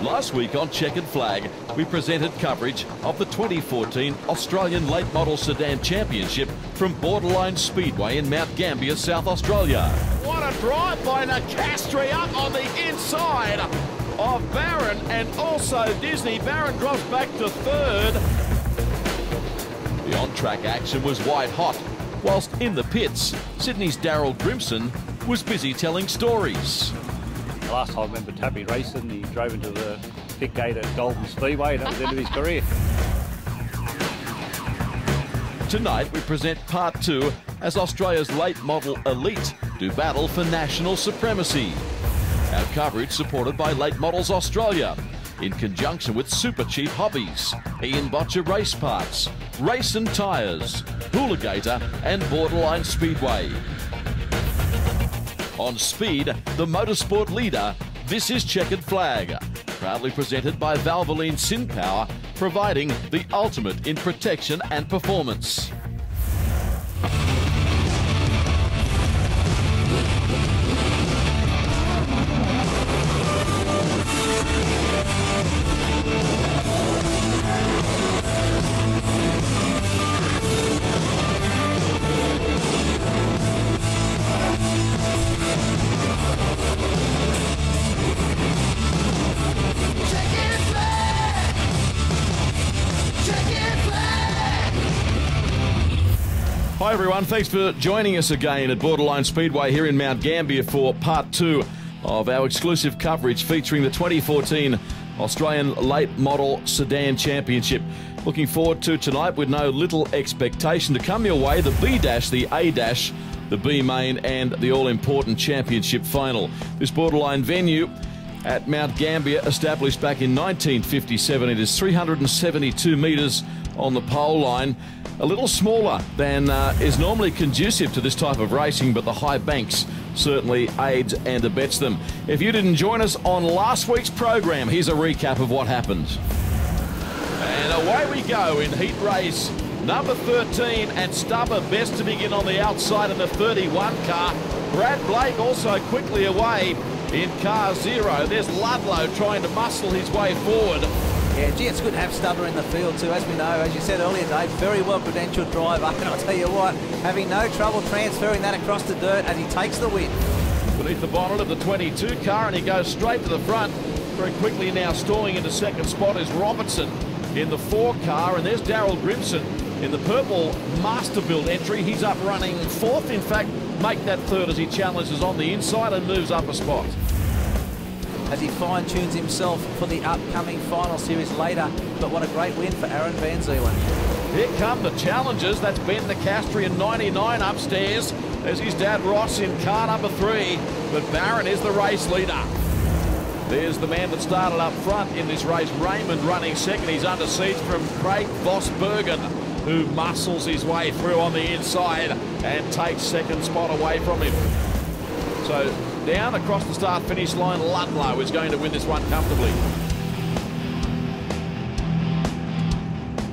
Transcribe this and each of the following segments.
Last week on Checkered Flag, we presented coverage of the 2014 Australian Late Model Sedan Championship from Borderline Speedway in Mount Gambier, South Australia. What a drive by Nicastri up on the inside of Barron and also Disney. Barron drops back to third. The on-track action was white hot, whilst in the pits, Sydney's Darren Kane was busy telling stories. Last time I remember Tappy racing, he drove into the pit gate at Golden Speedway, and that was the end of his career. Tonight we present part 2 as Australia's late model elite do battle for national supremacy. Our coverage supported by Late Models Australia in conjunction with Super Cheap Hobbies, Ian Botcher Race Parts, Race and Tyres, Hooligator and Borderline Speedway. On Speed, the motorsport leader, this is Checkered Flag, proudly presented by Valvoline Sin Power, providing the ultimate in protection and performance. Hi everyone, thanks for joining us again at Borderline Speedway here in Mount Gambier for part 2 of our exclusive coverage featuring the 2014 Australian Late Model Sedan Championship. Looking forward to tonight with no little expectation to come your way, the B-Dash, the A-Dash, the B-Main and the all-important championship final. This Borderline venue at Mount Gambier, established back in 1957. It is 372 metres on the pole line. A little smaller than is normally conducive to this type of racing, but the high banks certainly aids and abets them. If you didn't join us on last week's program, here's a recap of what happened. And away we go in heat race number 13, and Stubber best to begin on the outside in the 31 car. Brad Blake also quickly away in car 0. There's Ludlow trying to muscle his way forward. Yeah, gee, it's good to have Stubber in the field too. As we know, as you said earlier, Dave, very well credentialed driver. And I'll tell you what, having no trouble transferring that across the dirt as he takes the win. Beneath the bonnet of the 22 car, and he goes straight to the front. Very quickly now stalling into second spot is Robertson in the 4 car. And there's Darren Kane in the purple Masterbuilt entry. He's up running 4th. In fact, make that 3rd as he challenges on the inside and moves up a spot. As he fine-tunes himself for the upcoming final series later. But what a great win for Aaron Van Zeeland. Here come the challengers. That's Ben Nicastri in 99 upstairs. There's his dad Ross in car number 3. But Barron is the race leader. There's the man that started up front in this race, Raymond, running second. He's under siege from Craig Vosbergen, who muscles his way through on the inside and takes second spot away from him. So down across the start-finish line, Ludlow is going to win this one comfortably.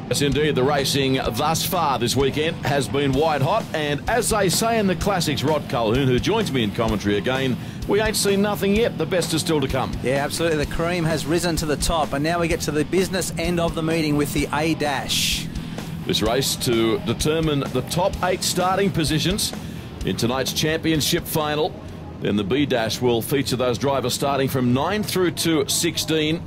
Yes, indeed, the racing thus far this weekend has been white hot, and as they say in the classics, Rod Calhoun, who joins me in commentary again, we ain't seen nothing yet. The best is still to come. Yeah, absolutely. The cream has risen to the top, and now we get to the business end of the meeting with the A-Dash. This race to determine the top 8 starting positions in tonight's championship final. Then the B-Dash will feature those drivers starting from 9 through to 16.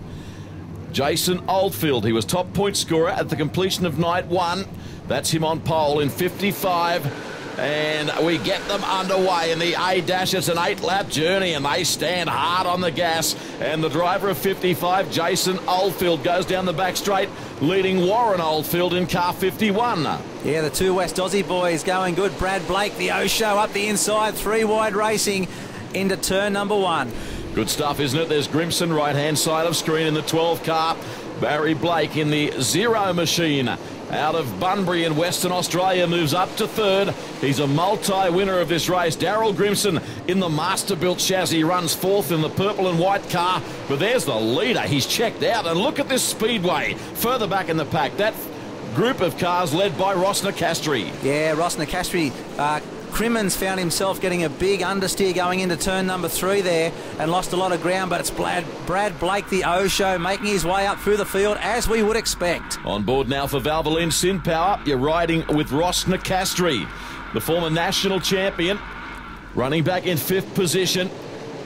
Jason Oldfield, he was top point scorer at the completion of night 1. That's him on pole in 55. And we get them underway in the A-Dash. It's an 8-lap journey and they stand hard on the gas. And the driver of 55, Jason Oldfield, goes down the back straight, leading Warren Oldfield in car 51. Yeah, the 2 West Aussie boys going good. Brad Blake, the O-Show up the inside, 3 wide racing into turn number 1. Good stuff, isn't it? There's Grimson, right-hand side of screen in the 12 car. Barry Blake in the 0 machine out of Bunbury in Western Australia moves up to 3rd. He's a multi-winner of this race. Darren Kane in the Masterbuilt chassis runs 4th in the purple and white car. But there's the leader. He's checked out. And look at this speedway further back in the pack. That group of cars led by Ross Nicastri. Yeah, Ross Nicastri Crimmins found himself getting a big understeer going into turn number 3 there and lost a lot of ground, but it's Brad Blake, the O-Show, making his way up through the field as we would expect. On board now for Valvoline Sin Power, you're riding with Ross Nicastri, the former national champion, running back in 5th position.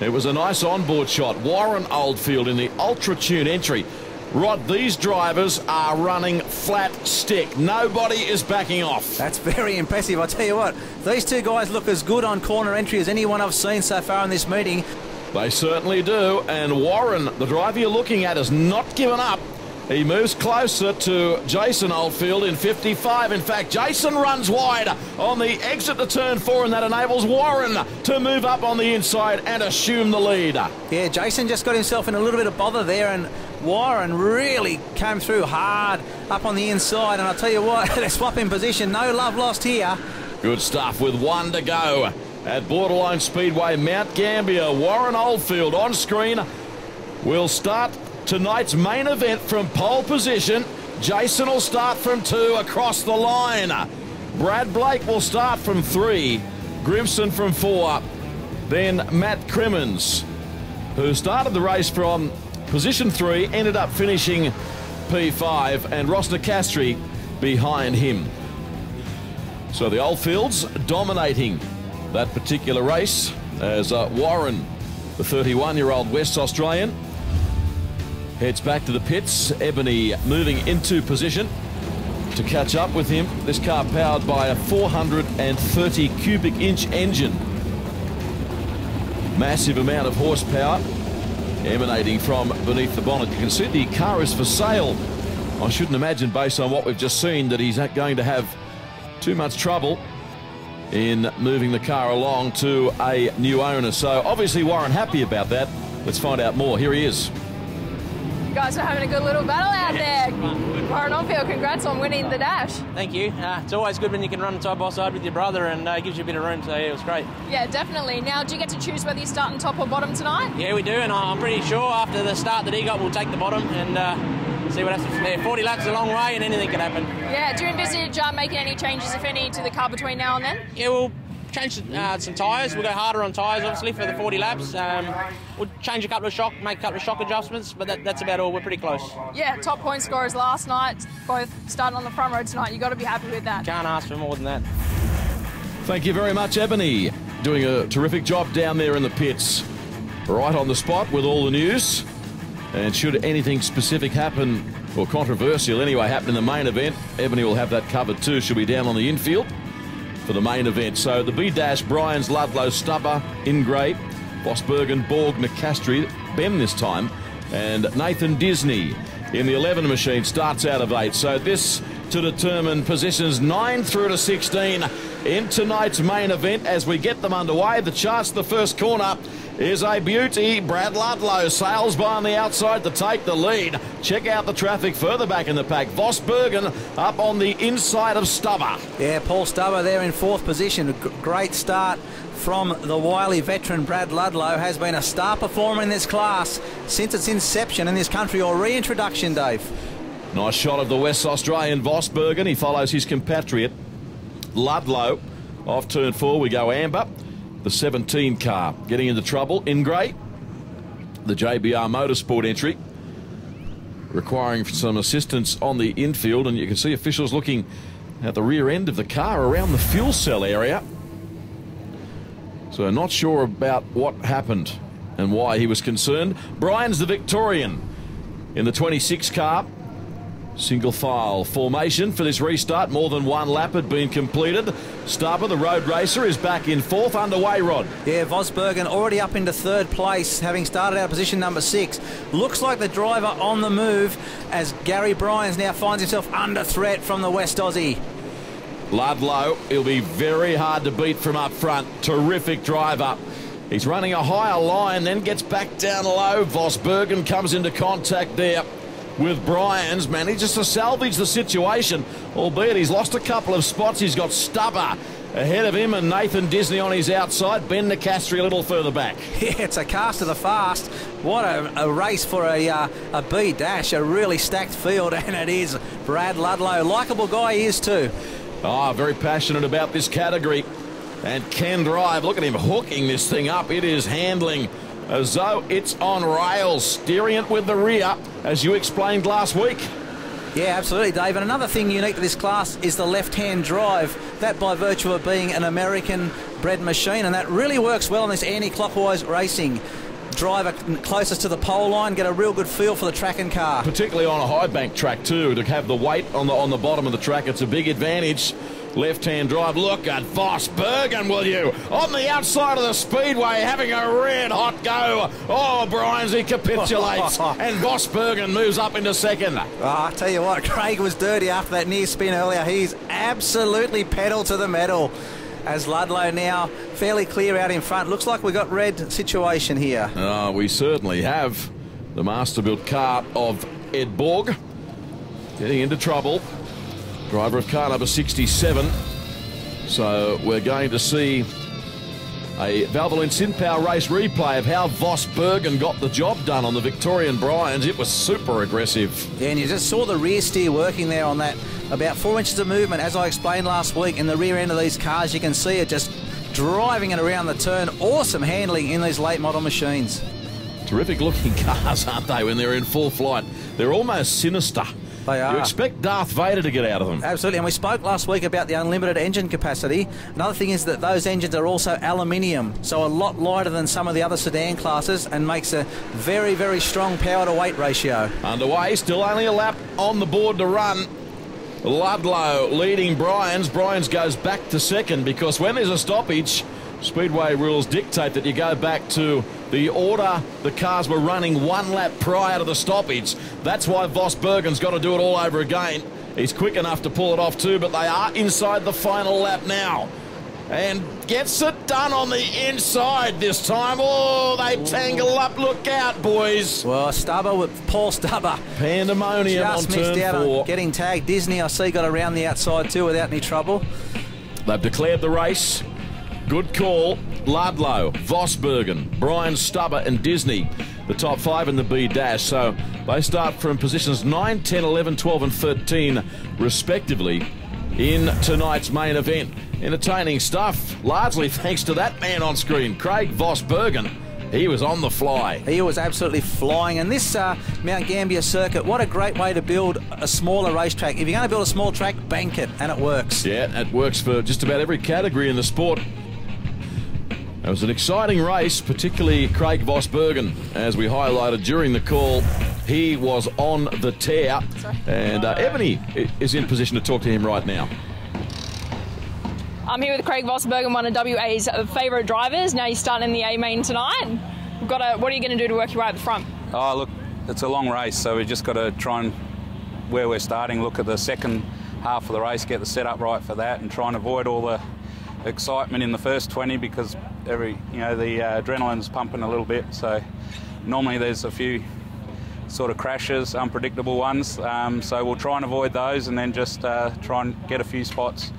It was a nice onboard shot. Warren Oldfield in the Ultra Tune entry. Rod, these drivers are running flat stick. Nobody is backing off. That's very impressive. I tell you what, these two guys look as good on corner entry as anyone I've seen so far in this meeting. They certainly do. And Warren, the driver you're looking at, has not given up. He moves closer to Jason Oldfield in 55. In fact, Jason runs wide on the exit to turn 4, and that enables Warren to move up on the inside and assume the lead. Yeah, Jason just got himself in a little bit of bother there, and Warren really came through hard up on the inside. And I'll tell you what, they're swapping position. No love lost here. Good stuff with 1 to go at Borderline Speedway, Mount Gambier. Warren Oldfield on screen will start tonight's main event from pole position. Jason will start from 2 across the line. Brad Blake will start from 3. Grimson from 4. Then Matt Crimmins, who started the race from position 3, ended up finishing P5, and Ross Nicastri behind him. So the Oldfields dominating that particular race as Warren, the 31-year-old West Australian, heads back to the pits. Ebony moving into position to catch up with him. This car powered by a 430 cubic inch engine. Massive amount of horsepower emanating from beneath the bonnet. You can see the car is for sale. I shouldn't imagine, based on what we've just seen, that he's not going to have too much trouble in moving the car along to a new owner. So obviously Warren happy about that. Let's find out more. Here he is. You guys are having a good little battle out there. Warren Oldfield, congrats on winning the dash. Thank you. It's always good when you can run side by side with your brother, and it gives you a bit of room, so yeah, it was great. Yeah, definitely. Now, do you get to choose whether you start on top or bottom tonight? Yeah, we do, and I'm pretty sure after the start that he got, we'll take the bottom and see what happens from there. 40 laps is a long way, and anything can happen. Yeah, do you envisage making any changes, if any, to the car between now and then? Yeah, we'll change some tyres. We'll go harder on tyres, obviously, for the 40 laps. We'll change make a couple of shock adjustments, but that's about all. We're pretty close. Yeah, top point scorers last night, both starting on the front row tonight. You've got to be happy with that. Can't ask for more than that. Thank you very much, Ebony. Doing a terrific job down there in the pits. Right on the spot with all the news. And should anything specific happen, or controversial anyway, happen in the main event, Ebony will have that covered too. She'll be down on the infield for the main event. So the B-Dash, Bryans, Ludlow, Stubber, Ingrate, Vosbergen, Borg, Nicastri, Ben this time, and Nathan Disney in the 11 machine starts out of 8. So this to determine positions 9 through to 16 in tonight's main event as we get them underway. The charts, the first corner is a beauty. Brad Ludlow sails by on the outside to take the lead. Check out the traffic further back in the pack. Vosbergen up on the inside of Stubber. Yeah, Paul Stubber there in 4th position. Great start from the wily veteran Brad Ludlow. Has been a star performer in this class since its inception in this country, or reintroduction, Dave. Nice shot of the West Australian Vosbergen. He follows his compatriot Ludlow. Off turn 4 we go amber. The 17 car getting into trouble. Ingrate, the JBR Motorsport entry, requiring some assistance on the infield, and you can see officials looking at the rear end of the car around the fuel cell area. So not sure about what happened and why he was concerned. Brian's the Victorian in the 26 car. Single file formation for this restart. More than one lap had been completed. Stubber, the road racer, is back in 4th. Underway, Rod. Yeah, Vosbergen already up into 3rd place, having started out position number 6. Looks like the driver on the move as Gary Bryans now finds himself under threat from the West Aussie. Ludlow, he'll be very hard to beat from up front. Terrific driver. He's running a higher line, then gets back down low. Vosbergen comes into contact there with Bryans, manages to salvage the situation, albeit he's lost a couple of spots. He's got Stubber ahead of him and Nathan Disney on his outside. Ben Nicastri a little further back. Yeah, it's a cast of the fast. What a race for a B-Dash, a really stacked field, and it is Brad Ludlow. Likeable guy he is too. Very passionate about this category. and can drive. Look at him hooking this thing up. It is handling as though it's on rails, steering it with the rear, as you explained last week. Yeah, absolutely, Dave. And another thing unique to this class is the left-hand drive. That by virtue of being an American-bred machine, and that really works well on this anti-clockwise racing. Driver closest to the pole line, get a real good feel for the track and car. Particularly on a high bank track too, to have the weight on the bottom of the track, it's a big advantage. Left-hand drive. Look at Vos Bergen, will you? On the outside of the speedway, having a red hot go. Oh, Brians, he capitulates, and Vos Bergen moves up into second. I tell you what, Craig was dirty after that near spin earlier. He's absolutely pedal to the metal. As Ludlow now fairly clear out in front. Looks like we got red situation here. Oh, we certainly have. The master-built car of Ed Borg getting into trouble. Driver of car number 67. So we're going to see a Valvoline SynPower race replay of how Vos Bergen got the job done on the Victorian Brians. It was super aggressive. Yeah, and you just saw the rear steer working there on that. About 4 inches of movement, as I explained last week, in the rear end of these cars. You can see it just driving it around the turn. Awesome handling in these late model machines. Terrific looking cars, aren't they, when they're in full flight? They're almost sinister. They are. You expect Darth Vader to get out of them. Absolutely, and we spoke last week about the unlimited engine capacity. Another thing is that those engines are also aluminium, so a lot lighter than some of the other sedan classes, and makes a very, very strong power to weight ratio. Underway, still only a lap on the board to run. Ludlow leading Brians. Brians goes back to second, because when there's a stoppage, Speedway rules dictate that you go back to the order the cars were running 1 lap prior to the stoppage. That's why Vos Bergen's got to do it all over again. He's quick enough to pull it off too, but they are inside the final lap now. And gets it done on the inside this time. Oh, they tangle up. Look out, boys. Well, Stubber with Paul Stubber. Pandemonium just on turn missed out 4. On getting tagged. Disney, I see, got around the outside too without any trouble. They've declared the race. Good call. Ludlow, Vos Bergen, Brian Stubber and Disney, the top 5 in the B-Dash. So they start from positions 9, 10, 11, 12 and 13 respectively in tonight's main event. Entertaining stuff, largely thanks to that man on screen, Craig Vos Bergen. He was on the fly. He was absolutely flying. And this Mount Gambier circuit, what a great way to build a smaller racetrack. If you're going to build a small track, bank it, and it works. Yeah, it works for just about every category in the sport. It was an exciting race, particularly Craig Vos Bergen, as we highlighted during the call. He was on the tear. And Ebony is in position to talk to him right now. I'm here with Craig Vos Bergen, one of WA's favourite drivers. Now you're starting in the A main tonight. What are you going to do to work your way up the front? Oh, look, it's a long race, so we just got to try and, where we're starting, look at the second half of the race, get the setup right for that, and try and avoid all the excitement in the first 20, because the adrenaline's pumping a little bit. So normally there's a few sort of crashes, unpredictable ones. So we'll try and avoid those, and then just try and get a few spots,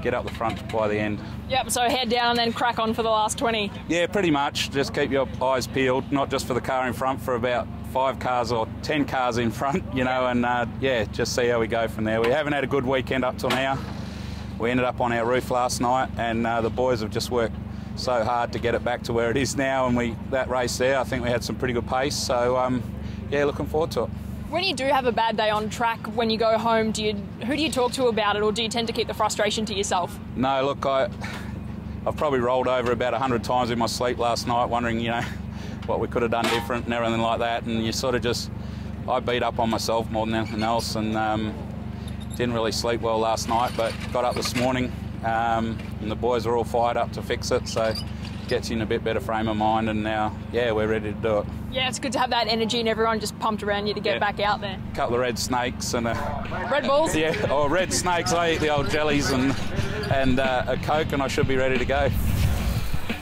get up the front by the end. Yep, so head down and then crack on for the last 20. Yeah, pretty much. Just keep your eyes peeled, not just for the car in front, for about 5 cars or 10 cars in front, and yeah, just see how we go from there. We haven't had a good weekend up till now. We ended up on our roof last night, and the boys have just worked so hard to get it back to where it is now, and that race there, I think we had some pretty good pace, so yeah, looking forward to it. When you do have a bad day on track, when you go home, who do you talk to about it, or do you tend to keep the frustration to yourself? No, look, I've probably rolled over about 100 times in my sleep last night, wondering, what we could have done different and everything like that, and you sort of I beat up on myself more than anything else, and didn't really sleep well last night, but got up this morning, and the boys are all fired up to fix it, so gets you in a bit better frame of mind, and now, yeah, we're ready to do it. Yeah, it's good to have that energy and everyone just pumped around you to get back out there. A couple of red snakes and Red Bulls? Yeah, or red snakes. I eat the old jellies and a Coke, and I should be ready to go.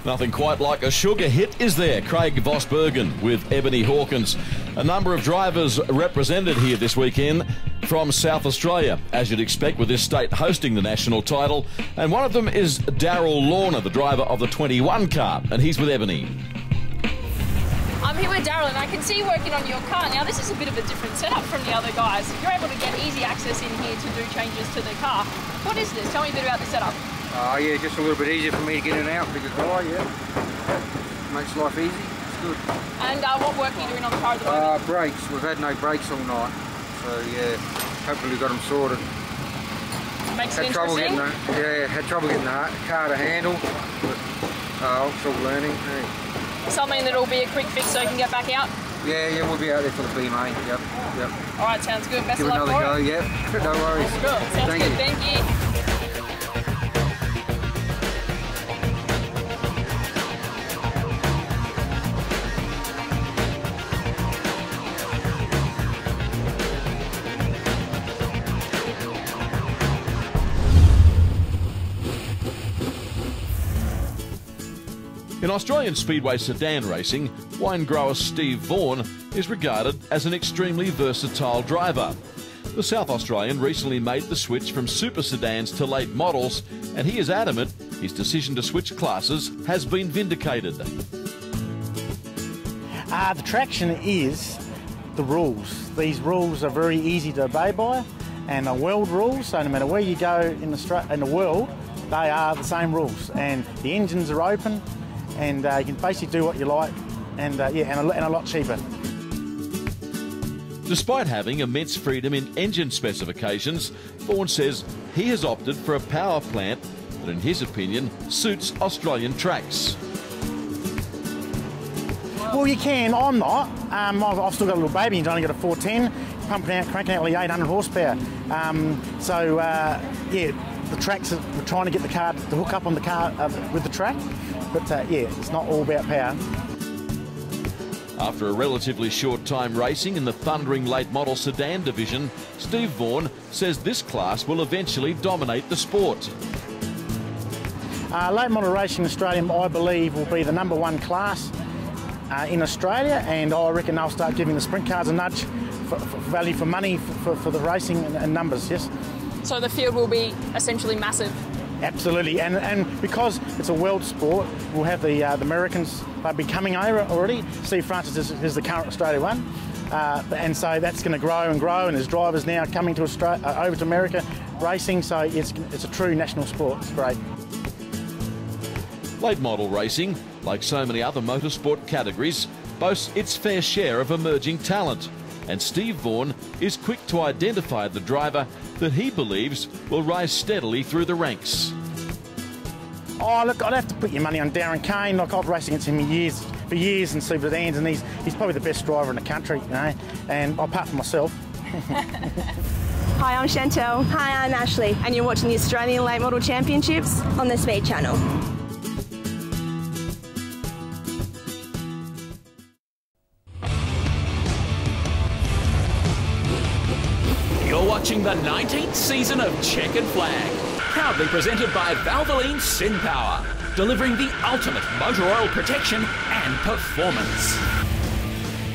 Nothing quite like a sugar hit, is there? Craig Vos Bergen with Ebony Hawkins. A number of drivers represented here this weekend from South Australia, as you'd expect with this state hosting the national title. And one of them is Daryl Lorna, the driver of the 21 car, and he's with Ebony. I'm here with Darren, and I can see you working on your car. Now, this is a bit of a different setup from the other guys. You're able to get easy access in here to do changes to the car. What is this? Tell me a bit about the setup. Yeah, just a little bit easier for me to get in and out, bigger guy, yeah. Makes life easy, it's good. And what work are you doing on the car at the moment? Brakes, we've had no brakes all night, so yeah, hopefully got them sorted. Makes it had trouble interesting. had trouble getting the car to handle, but I'm still learning. Yeah. Something that'll be a quick fix so you can get back out? Yeah, we'll be out there for the B main, yep. All right, sounds good. Best Give of it luck another for go, it. yep, no worries. Cool, sounds good, thank you. In Australian Speedway sedan racing, wine grower Steve Vaughan is regarded as an extremely versatile driver. The South Australian recently made the switch from super sedans to late models, and he is adamant his decision to switch classes has been vindicated. The traction is the rules. These rules are very easy to obey by, and are world rules, so no matter where you go in the world, they are the same rules, and the engines are open, and you can basically do what you like, and a lot cheaper. Despite having immense freedom in engine specifications, Vaughan says he has opted for a power plant that, in his opinion, suits Australian tracks. Well, you can. I'm not. I've still got a little baby. He's only got a 410, cranking out like 800 horsepower. The tracks, we're trying to get the car to hook up on the car with the track, but it's not all about power. After a relatively short time racing in the thundering late model sedan division, Steve Vaughan says this class will eventually dominate the sport. Late model racing in Australia, I believe, will be the #1 class in Australia, and I reckon they'll start giving the sprint cars a nudge for value for money for the racing and numbers, yes. So the field will be essentially massive. Absolutely, and because it's a world sport, we'll have the Americans, they'll be coming over already. Steve Francis is the current Australia one, and so that's going to grow and grow, and there's drivers now coming to Australia, over to America racing, so it's a true national sport. It's great. Late model racing, like so many other motorsport categories, boasts its fair share of emerging talent, and Steve Vaughan is quick to identify the driver that he believes will rise steadily through the ranks. Oh, look, I'd have to put your money on Darren Kane. Like, I've raced against him for years in super sedans, and he's probably the best driver in the country, you know, and apart from myself. Hi, I'm Chantel. Hi, I'm Ashley, and you're watching the Australian Late Model Championships on the Speed Channel. You're watching the 19th season of Checkered Flag, proudly presented by Valvoline Sin Power, delivering the ultimate motor oil protection and performance.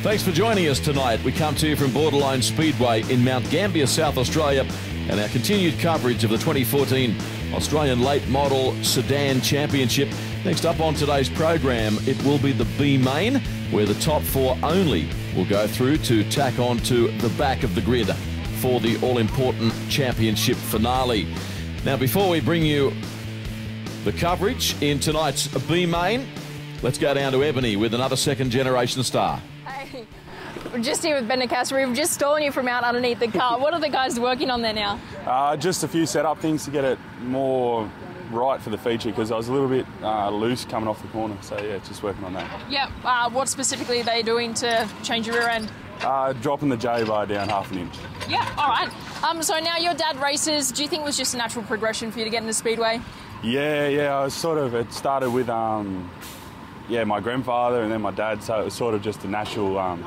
Thanks for joining us tonight. We come to you from Borderline Speedway in Mount Gambier, South Australia, and our continued coverage of the 2014 Australian Late Model Sedan Championship. Next up on today's program, it will be the B Main, where the top 4 only will go through to tack on to the back of the grid for the all-important championship finale. Now, before we bring you the coverage in tonight's B Main, let's go down to Ebony with another second-generation star. Hey, we're just here with Ben Nicastro. We've just stolen you from out underneath the car. What are the guys working on there now? Just a few setup things to get it more right for the feature, because I was a little bit loose coming off the corner. So, yeah, just working on that. Yeah. What specifically are they doing to change your rear end? Dropping the J-bar down 1/2 inch. Yeah, all right. So now your dad races. Do you think it was just a natural progression for you to get into Speedway? Yeah. I was it started with, my grandfather and then my dad, so it was sort of just a natural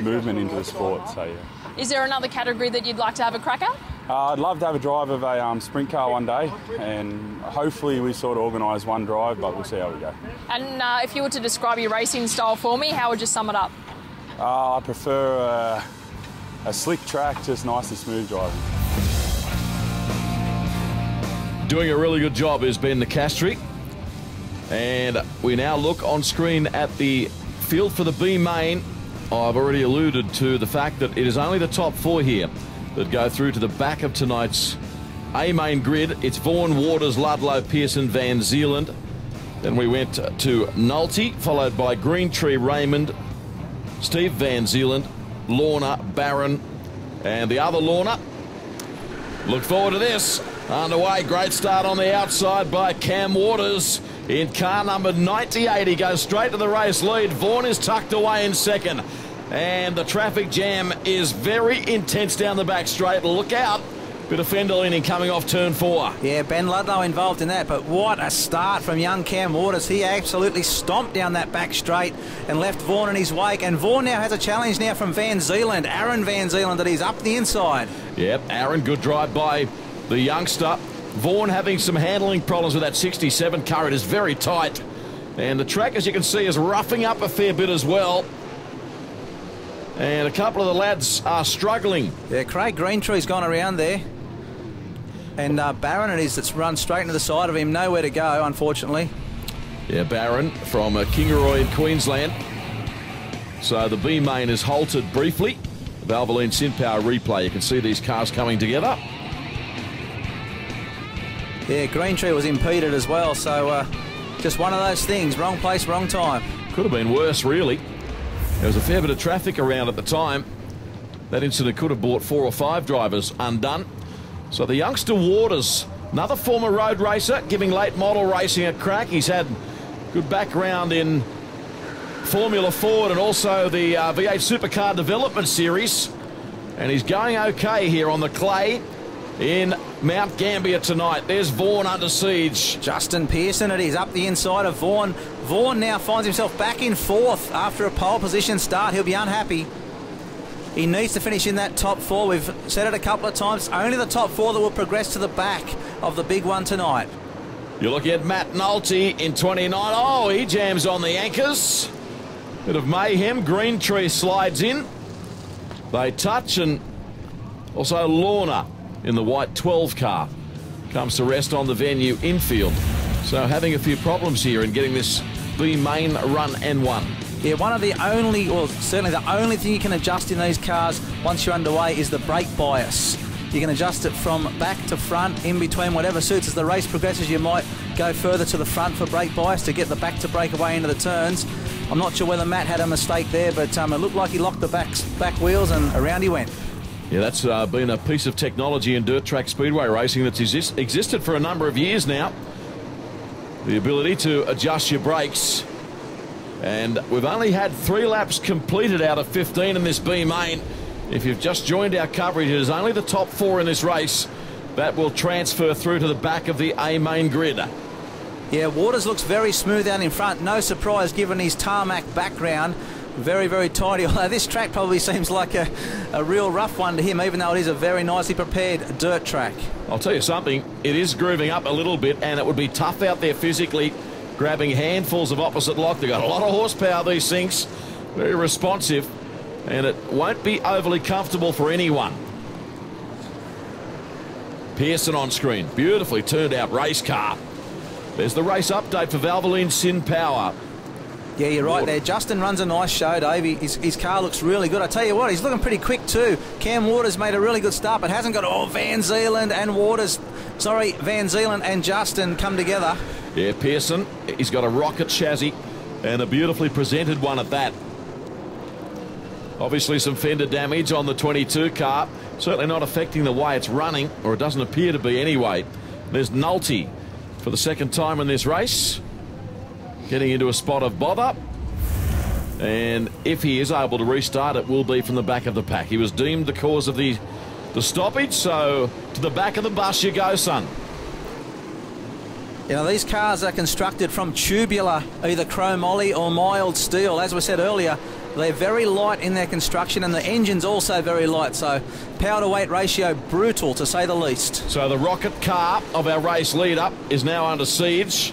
movement into the sport, so yeah. Is there another category that you'd like to have a crack at? I'd love to have a drive of a sprint car one day, and hopefully we sort of organise one drive, but we'll see how we go. And if you were to describe your racing style for me, how would you sum it up? I prefer a slick track, just nice and smooth driving. Doing a really good job is Ben Nicastro. And we now look on screen at the field for the B Main. I've already alluded to the fact that it is only the top 4 here that go through to the back of tonight's A main grid, it's Vaughan, Waters, Ludlow, Pearson, Van Zeeland. Then we went to Nolte, followed by Greentree, Raymond, Steve Van Zeeland, Lorna, Barron, and the other Lorna. Look forward to this. Underway, great start on the outside by Cam Waters in car number 98. He goes straight to the race lead. Vaughan is tucked away in second. And the traffic jam is very intense down the back straight. Look out. Bit of fender leaning coming off turn 4. Yeah, Ben Ludlow involved in that, but what a start from young Cam Waters. He absolutely stomped down that back straight and left Vaughan in his wake. And Vaughan now has a challenge now from Van Zeeland, Aaron Van Zeeland, that he's up the inside. Yep, Aaron, good drive by the youngster. Vaughan having some handling problems with that 67 car. It is very tight. And the track, as you can see, is roughing up a fair bit as well. And a couple of the lads are struggling. Yeah, Craig Greentree's gone around there. And Barron it is that's run straight into the side of him. Nowhere to go, unfortunately. Yeah, Barron from Kingaroy in Queensland. So the B main is halted briefly. Valvoline SynPower replay. You can see these cars coming together. Yeah, Greentree was impeded as well. So just one of those things. Wrong place, wrong time. Could have been worse, really. There was a fair bit of traffic around at the time. That incident could have brought 4 or 5 drivers undone. So the youngster Waters, another former road racer, giving late model racing a crack. He's had good background in Formula Ford and also the V8 Supercar Development Series. And he's going okay here on the clay in Mount Gambier tonight. There's Vaughan under siege. Justin Pearson, it is up the inside of Vaughan. Vaughan now finds himself back in 4th after a pole position start. He'll be unhappy. He needs to finish in that top 4. We've said it a couple of times. It's only the top 4 that will progress to the back of the big one tonight. You're looking at Matt Nolte in 29. Oh, he jams on the anchors. Bit of mayhem. Greentree slides in. They touch, and also Lorna in the white 12 car comes to rest on the venue infield. So having a few problems here in getting this B main run N1. Yeah, one of the only, or certainly the only thing you can adjust in these cars once you're underway is the brake bias. You can adjust it from back to front, in between, whatever suits. As the race progresses, you might go further to the front for brake bias to get the back to break away into the turns. I'm not sure whether Matt had a mistake there, but it looked like he locked the back wheels and around he went. Yeah, that's been a piece of technology in dirt track speedway racing that's existed for a number of years now. The ability to adjust your brakes. And we've only had 3 laps completed out of 15 in this B main. If you've just joined our coverage, it is only the top 4 in this race that will transfer through to the back of the A main grid. Yeah, Waters looks very smooth out in front. No surprise given his tarmac background. Very, very tidy. Although this track probably seems like a real rough one to him, even though it is a very nicely prepared dirt track. I'll tell you something, it is grooving up a little bit, and it would be tough out there physically, grabbing handfuls of opposite lock. They've got a lot of horsepower, these things. Very responsive, and it won't be overly comfortable for anyone. Pearson on screen. Beautifully turned out race car. There's the race update for Valvoline SynPower. Yeah, you're right there. Justin runs a nice show, Dave. His car looks really good. I tell you what, he's looking pretty quick too. Cam Waters made a really good start, but hasn't got Van Zeeland and Justin come together. Yeah, Pearson, he's got a rocket chassis and a beautifully presented one at that. Obviously some fender damage on the 22 car. Certainly not affecting the way it's running, or it doesn't appear to be anyway. There's Nolte for the second time in this race, getting into a spot of bother. And if he is able to restart, it will be from the back of the pack. He was deemed the cause of the stoppage, so to the back of the bus you go, son. You know, these cars are constructed from tubular, either chromoly or mild steel. As we said earlier, they're very light in their construction, and the engine's also very light, so power to weight ratio brutal, to say the least. So the rocket car of our race lead-up is now under siege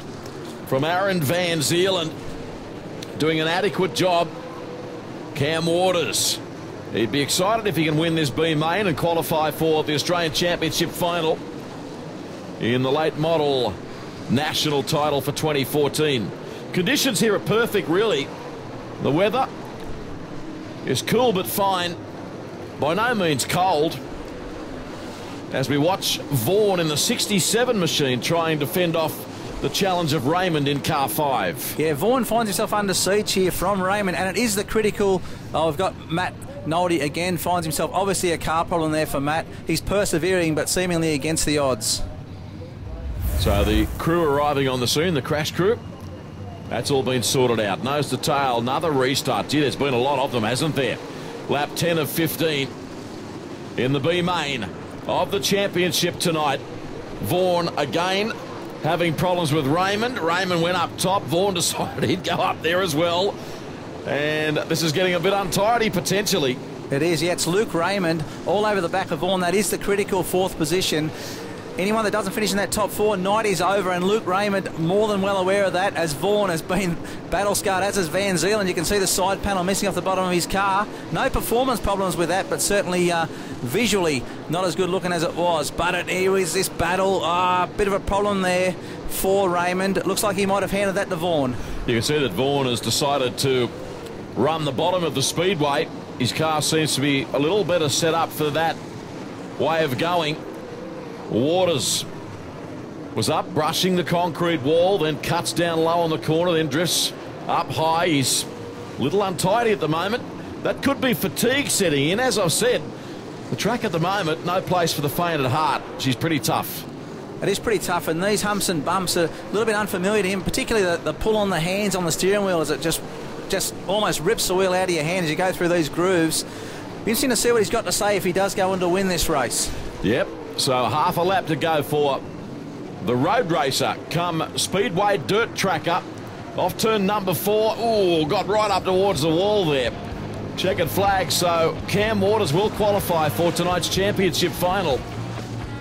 from Aaron Van Zeeland, doing an adequate job. Cam Waters, he'd be excited if he can win this B main and qualify for the Australian Championship final in the late model national title for 2014. Conditions here are perfect, really. The weather is cool but fine, by no means cold, as we watch Vaughan in the 67 machine trying to fend off the challenge of Raymond in car 5. Yeah, Vaughan finds himself under siege here from Raymond, and it is the critical... Oh, we've got Matt Noldy again, finds himself obviously a car problem there for Matt. He's persevering, but seemingly against the odds. So the crew arriving on the scene, the crash crew, that's all been sorted out. Nose to tail, another restart. Gee, there's been a lot of them, hasn't there? Lap 10 of 15 in the B main of the championship tonight. Vaughan again having problems with Raymond. Raymond went up top. Vaughan decided he'd go up there as well. And this is getting a bit untidy potentially. It is, yeah. It's Luke Raymond all over the back of Vaughan. That is the critical 4th position. Anyone that doesn't finish in that top 4, night is over, and Luke Raymond more than well aware of that, as Vaughan has been battle-scarred, as is Van Zeeland. You can see the side panel missing off the bottom of his car. No performance problems with that, but certainly visually not as good looking as it was. But here is this battle. Bit of a problem there for Raymond. It looks like he might have handed that to Vaughan. You can see that Vaughan has decided to run the bottom of the speedway. His car seems to be a little better set up for that way of going. Waters was up, brushing the concrete wall, then cuts down low on the corner, then drifts up high. He's a little untidy at the moment. That could be fatigue setting in. As I've said, the track at the moment, no place for the faint at heart. She's pretty tough. It is pretty tough, and these humps and bumps are a little bit unfamiliar to him, particularly the pull on the hands on the steering wheel as it just almost rips the wheel out of your hand as you go through these grooves. Be interesting to see what he's got to say if he does go on to win this race. Yep. So half a lap to go for the road racer come speedway dirt tracker. Off turn number 4. Ooh, got right up towards the wall there. Checkered flag, so Cam Waters will qualify for tonight's championship final.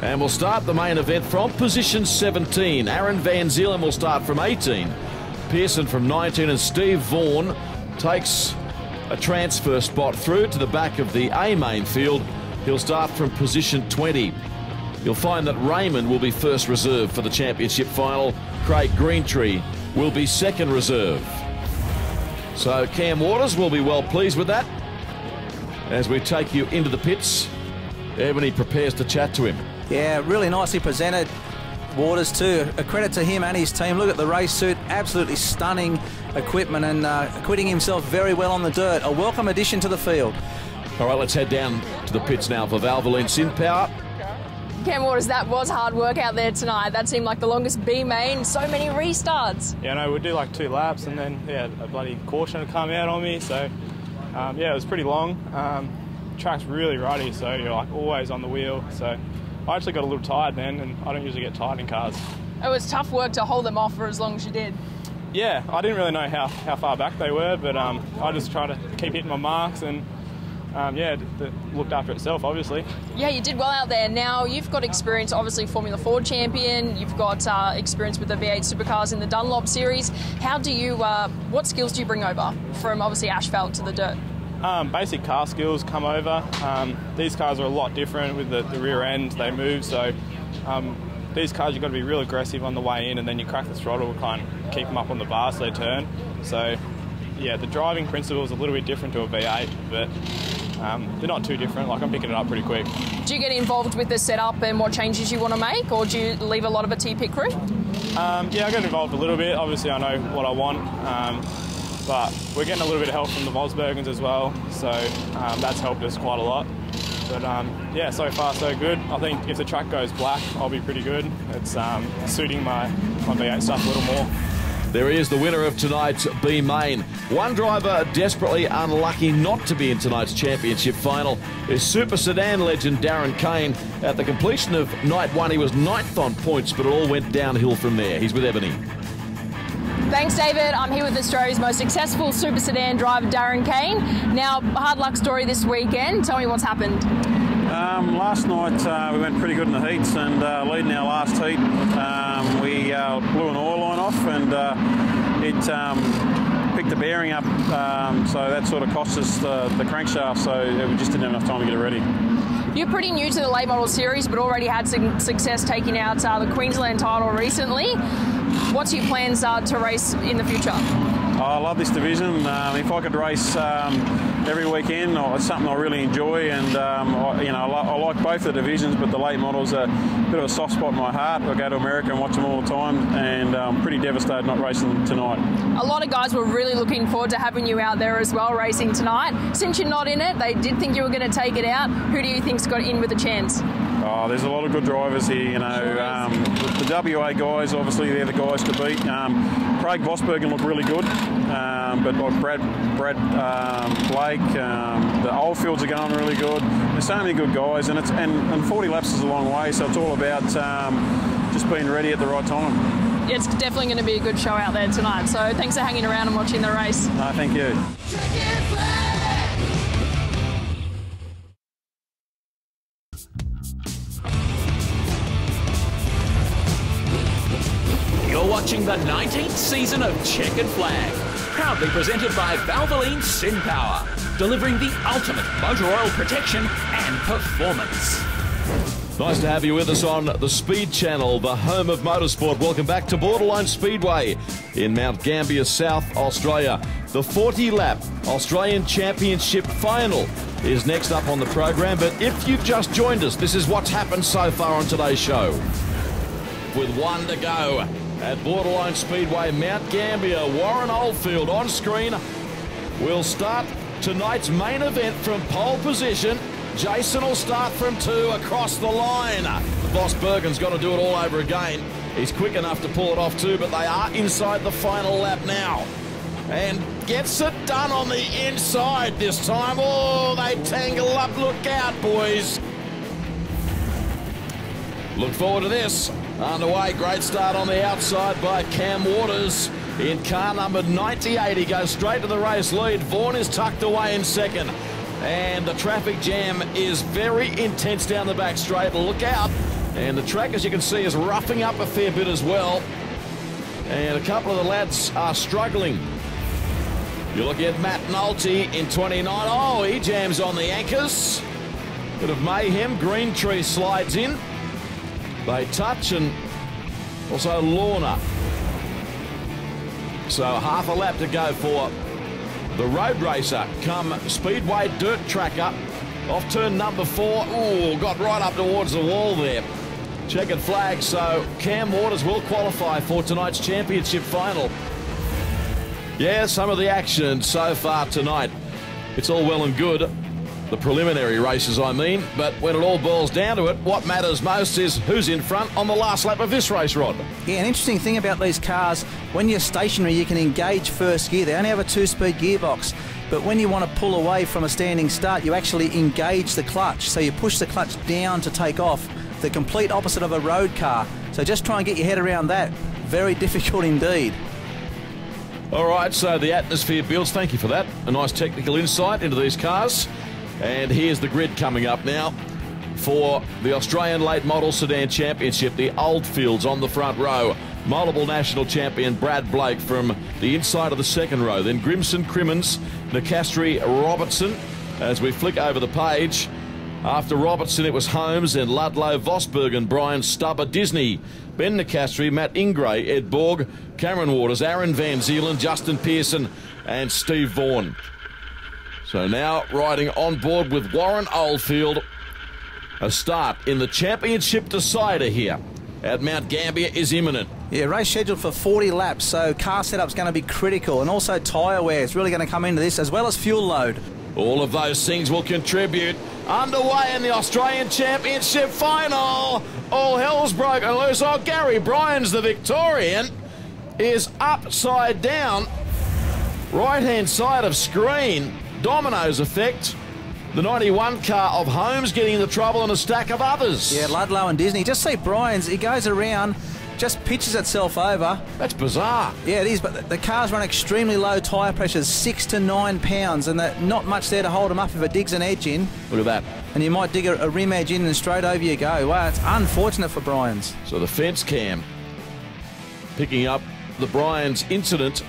And we'll start the main event from position 17. Aaron Van Zeeland will start from 18. Pearson from 19, and Steve Vaughan takes a transfer spot through to the back of the A main field. He'll start from position 20. You'll find that Raymond will be first reserve for the championship final. Craig Greentree will be second reserve. So Cam Waters will be well pleased with that. As we take you into the pits, Ebony prepares to chat to him. Yeah, really nicely presented. Waters too. A credit to him and his team. Look at the race suit. Absolutely stunning equipment, and acquitting himself very well on the dirt. A welcome addition to the field. All right, let's head down to the pits now for Valvoline SynPower. Cam Waters, that was hard work out there tonight. That seemed like the longest B main. So many restarts. Yeah, no, we'd do like 2 laps, and then a bloody caution would come out on me. So yeah, it was pretty long. Track's really ruddy, so you're like always on the wheel. So I actually got a little tired then, and I don't usually get tired in cars. It was tough work to hold them off for as long as you did. Yeah, I didn't really know how far back they were, but I just tried to keep hitting my marks, and yeah, it looked after itself, obviously. Yeah, you did well out there. Now, you've got experience, obviously, Formula 4 champion. You've got experience with the V8 supercars in the Dunlop series. How do you, what skills do you bring over from, obviously, asphalt to the dirt? Basic car skills come over. These cars are a lot different with the rear end. They move, so these cars you've got to be real aggressive on the way in, and then you crack the throttle to kind of keep them up on the bar so they turn. So, yeah, the driving principle is a little bit different to a V8, but they're not too different. Like, I'm picking it up pretty quick. Do you get involved with the setup and what changes you want to make, or do you leave a lot of it to your pit crew? Yeah, I get involved a little bit. Obviously, I know what I want, but we're getting a little bit of help from the Vosbergens as well, so that's helped us quite a lot. But yeah, so far so good. I think if the track goes black, I'll be pretty good. It's suiting my V8 stuff a little more. There he is, the winner of tonight's B main. One driver desperately unlucky not to be in tonight's championship final is Super Sedan legend Darren Kane. At the completion of night 1, he was 9th on points, but it all went downhill from there. He's with Ebony. Thanks, David. I'm here with Australia's most successful Super Sedan driver, Darren Kane. Now, hard luck story this weekend. Tell me what's happened. Last night we went pretty good in the heats, and leading our last heat we blew an oil line off, and it picked the bearing up, so that sort of cost us the crankshaft, so we just didn't have enough time to get it ready. You're pretty new to the late model series, but already had some success taking out the Queensland title recently. What's your plans to race in the future? I love this division. If I could race every weekend. It's something I really enjoy, and I like both the divisions, but the late models are a bit of a soft spot in my heart. I go to America and watch them all the time, and I'm pretty devastated not racing tonight. A lot of guys were really looking forward to having you out there as well racing tonight. Since you're not in it, they did think you were going to take it out. Who do you think's got in with a chance? Oh, there's a lot of good drivers here, you know. The WA guys, obviously, they're the guys to beat. Craig Vosbergen looked really good, but like Brad Blake, the Oldfields are going really good. There's so many good guys, and 40 laps is a long way, so it's all about just being ready at the right time. It's definitely going to be a good show out there tonight, so thanks for hanging around and watching the race. No, thank you. You're watching the 19th season of Checkered Flag, proudly presented by Valvoline Sin Power, delivering the ultimate motor oil protection and performance. Nice to have you with us on the Speed Channel, the home of motorsport. Welcome back to Borderline Speedway in Mount Gambier, South Australia. The 40-lap Australian Championship final is next up on the program, but if you've just joined us, this is what's happened so far on today's show. With one to go at Borderline Speedway, Mount Gambier, Warren Oldfield on screen. We'll start tonight's main event from pole position. Jason will start from 2 across the line. Vosbergen's got to do it all over again. He's quick enough to pull it off too, but they are inside the final lap now. And gets it done on the inside this time. Oh, they tangle up. Look out, boys. Look forward to this. Underway, great start on the outside by Cam Waters in car number 98. He goes straight to the race lead. Vaughan is tucked away in second. And the traffic jam is very intense down the back straight. Look out. And the track, as you can see, is roughing up a fair bit as well. And a couple of the lads are struggling. You look at Matt Nolte in 29. Oh, he jams on the anchors. Bit of mayhem. Green Tree slides in. They touch, and also Lorna. So half a lap to go for the road racer. Come Speedway dirt tracker off turn number 4. Ooh, got right up towards the wall there. Checkered flag, so Cam Waters will qualify for tonight's championship final. Yeah, some of the action so far tonight. It's all well and good. The preliminary races, I mean, but when it all boils down to it, what matters most is who's in front on the last lap of this race, Rod. Yeah, an interesting thing about these cars, when you're stationary, you can engage first gear. They only have a 2-speed gearbox, but when you want to pull away from a standing start, you actually engage the clutch. So you push the clutch down to take off, the complete opposite of a road car. So just try and get your head around that. Very difficult indeed. All right, so the atmosphere builds. Thank you for that. A nice technical insight into these cars. And here's the grid coming up now for the Australian Late Model Sedan Championship. The Oldfields on the front row. Multiple national champion Brad Blake from the inside of the second row. Then Grimson, Crimmins, Nicastri, Robertson. As we flick over the page, after Robertson it was Holmes and Ludlow, Vosbergen, Brian Stubber, Disney, Ben Nicastri, Matt Ingray, Ed Borg, Cameron Waters, Aaron Van Zeeland, Justin Pearson and Steve Vaughan. So now riding on board with Warren Oldfield. A start in the championship decider here at Mount Gambier is imminent. Yeah, race scheduled for 40 laps, so car setup's going to be critical, and also tyre wear is really going to come into this, as well as fuel load. All of those things will contribute. Underway in the Australian Championship final. All hell's broken loose. Oh, Gary Bryan's the Victorian is upside down. Right-hand side of screen. Dominoes effect. The 91 car of Holmes getting into trouble and a stack of others. Yeah, Ludlow and Disney. Just see Bryan's, he goes around, just pitches itself over. That's bizarre. Yeah, it is, but the cars run extremely low tyre pressures, 6 to 9 pounds, and not much there to hold them up if it digs an edge in. Look at that. And you might dig a rim edge in and straight over you go. Wow, it's unfortunate for Bryan's. So the fence cam picking up the Bryan's incident.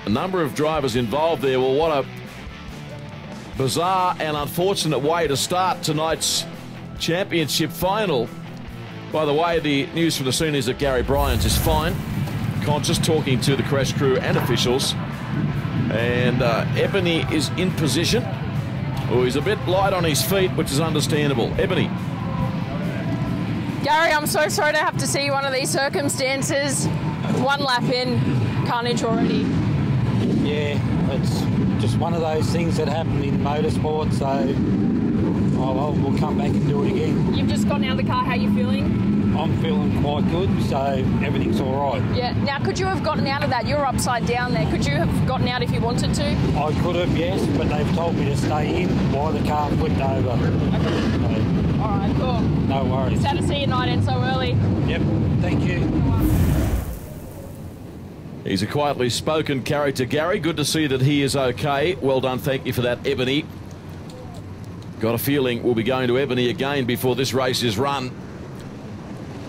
A number of drivers involved there. Well, what a bizarre and unfortunate way to start tonight's championship final. By the way, the news from the scene is that Gary Bryan's is fine, conscious, talking to the crash crew and officials. And Ebony is in position. Oh, he's a bit light on his feet, which is understandable. Ebony. Gary, I'm so sorry to have to see one of these circumstances. One lap in, carnage already. Yeah, it's just one of those things that happen in motorsport, so we'll come back and do it again. You've just gotten out of the car, how are you feeling? I'm feeling quite good, so everything's all right. Yeah, now could you have gotten out of that? You're upside down there. Could you have gotten out if you wanted to? I could have, yes, but they've told me to stay in while the car flipped over. Okay. All right, cool. No worries. Sad to see your night end so early. Yep, thank you. He's a quietly spoken character, Gary. Good to see that he is okay. Well done, thank you for that, Ebony. Got a feeling we'll be going to Ebony again before this race is run.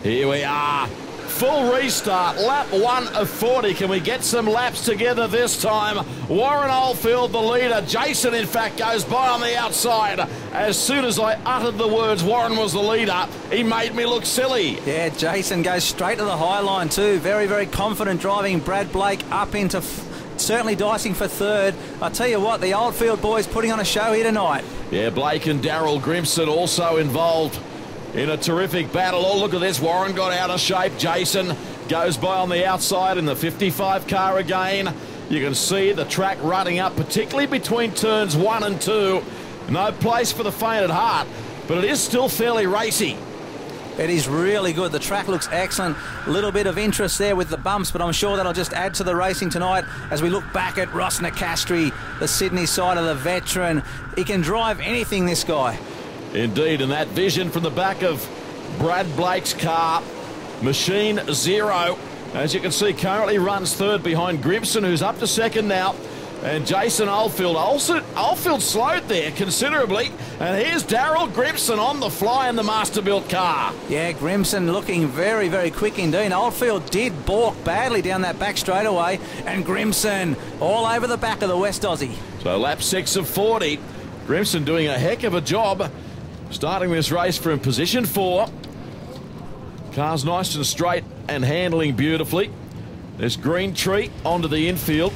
Here we are. Full restart, lap 1 of 40. Can we get some laps together this time? Warren Oldfield, the leader. Jason, in fact, goes by on the outside. As soon as I uttered the words Warren was the leader, he made me look silly. Yeah, Jason goes straight to the high line too. Very, very confident driving. Brad Blake up into certainly dicing for third. I tell you what, the Oldfield boys putting on a show here tonight. Yeah, Blake and Darrell Grimson also involved in a terrific battle. Oh, look at this. Warren got out of shape. Jason goes by on the outside in the 55 car again. You can see the track running up, particularly between turns 1 and 2. No place for the faint at heart, but it is still fairly racy. It is really good. The track looks excellent. A little bit of interest there with the bumps, but I'm sure that'll just add to the racing tonight as we look back at Ross Nicastri, the Sydney side of the veteran. He can drive anything, this guy. Indeed, and that vision from the back of Brad Blake's car, Machine Zero, as you can see, currently runs third behind Grimson, who's up to second now. And Jason Oldfield. Oldfield slowed there considerably. And here's Darrell Grimson on the fly in the Masterbuilt car. Yeah, Grimson looking very, very quick indeed. Oldfield did balk badly down that back straightaway. And Grimson all over the back of the West Aussie. So lap 6 of 40. Grimson doing a heck of a job starting this race from position 4. Car's nice and straight and handling beautifully. There's Greentree onto the infield.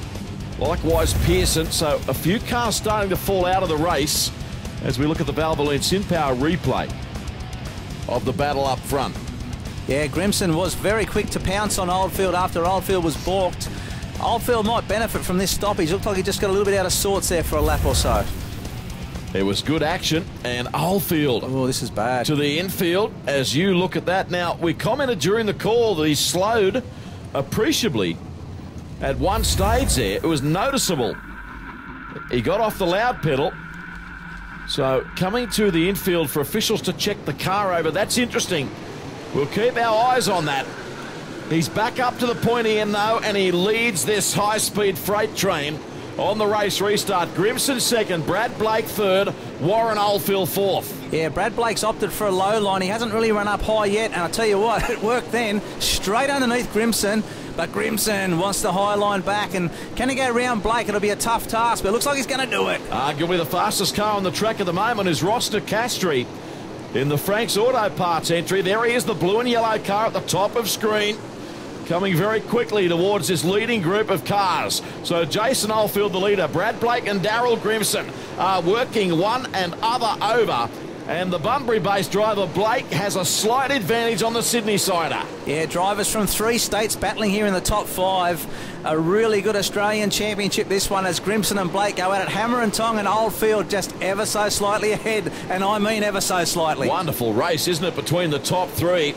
Likewise Pearson. So a few cars starting to fall out of the race as we look at the Valvoline SynPower replay of the battle up front. Yeah, Grimson was very quick to pounce on Oldfield after Oldfield was balked. Oldfield might benefit from this stoppage. Looked like he just got a little bit out of sorts there for a lap or so. There was good action, and Oldfield. Oh, this is bad. To the infield as you look at that. Now, we commented during the call that he slowed appreciably at one stage there. It was noticeable. He got off the loud pedal. So coming to the infield for officials to check the car over. That's interesting. We'll keep our eyes on that. He's back up to the pointy end though, and he leads this high-speed freight train on the race restart. Grimson second, Brad Blake third, Warren Oldfield fourth. Yeah, Brad Blake's opted for a low line. He hasn't really run up high yet, and I tell you what, it worked then. Straight underneath Grimson. But Grimson wants the high line back, and can he go around Blake? It'll be a tough task, but it looks like he's going to do it. Arguably the fastest car on the track at the moment is Ross Nicastri in the Frank's Auto Parts entry. There he is, the blue and yellow car at the top of screen, coming very quickly towards this leading group of cars. So Jason Oldfield, the leader, Brad Blake and Darrell Grimson are working one and other over. And the Bunbury-based driver, Blake, has a slight advantage on the Sydney-sider. Yeah, drivers from 3 states battling here in the top 5. A really good Australian championship, this one, as Grimson and Blake go at it hammer and tong, and Oldfield just ever so slightly ahead, and I mean ever so slightly. Wonderful race, isn't it, between the top 3.